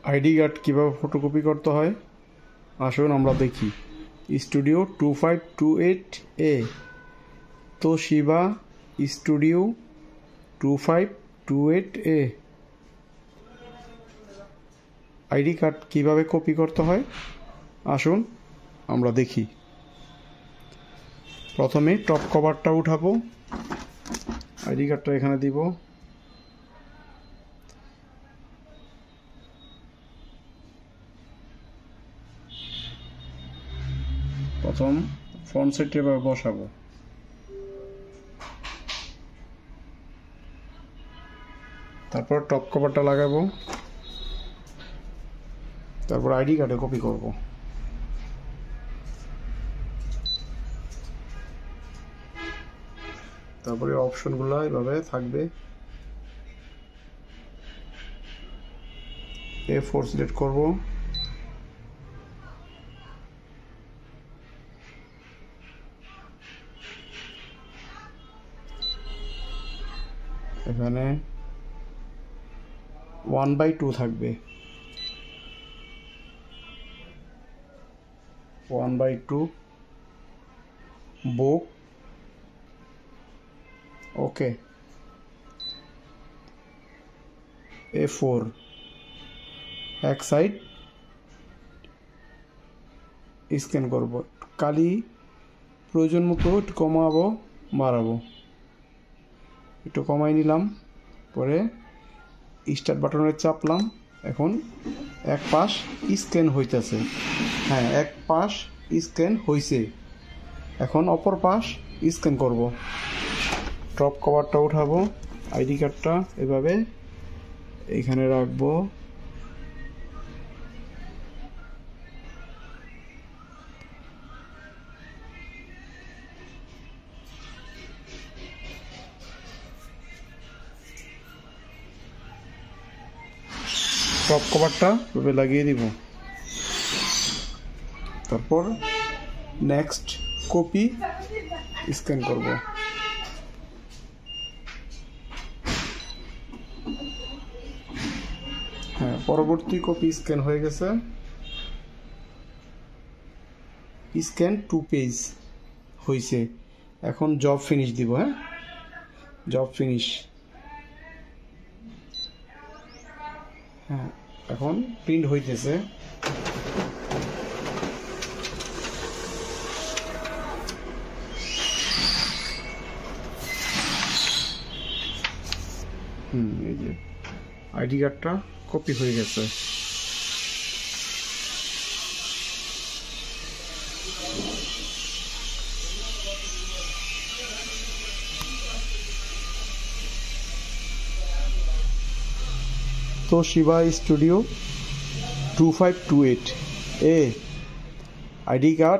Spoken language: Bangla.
আইডি কার্ড কীভাবে ফটোকপি করতে হয় আসুন আমরা দেখি। Studio 2528A, Toshiba studio 2528A। ID card কীভাবে কপি করতে হয় আসুন আমরা দেখি। প্রথমে টপ কভারটা উঠাবো, আইডি কার্ডটা এখানে দিব, প্রথম ফ্রন্ট সাইডটা এভাবে বসাবো, তারপর টপ কভারটা লাগাবো, তারপর আইডি কার্ডে কপি করব। তারপরে অপশনগুলো এভাবে থাকবে, A4 সিলেক্ট করব, এখানে 1/2 থাকবে, 1/2 বুক, ওকে। A4 এক সাইড স্ক্যান করব, কালি প্রয়োজন মতো একটু কমাবো বাড়াবো, একটু কমাই নিলাম, পরে স্টার্ট বাটনে চাপলাম। এখন এক পাশ স্ক্যান হইতেছে, হ্যাঁ এক পাশ স্ক্যান হইছে, এখন অপর পাশ স্ক্যান করব। টপ কভারটা উঠাবো, আইডি কার্ডটা এভাবে এখানে রাখবো, টপ কভারটা এভাবে লাগিয়ে দিব, তারপর নেক্সট কপি স্ক্যান করব। হ্যাঁ পরবর্তী কপি স্ক্যান হয়ে গেছে, স্ক্যান 2 পেজ হয়েছে। এখন জব ফিনিশ দিব, হ্যাঁ জব ফিনিশ, হ্যাঁ এখন প্রিন্ট হইতেছে। এই যে আইডি কার্ডটা কপি হয়ে গেছে। Toshiba studio 2528A ID card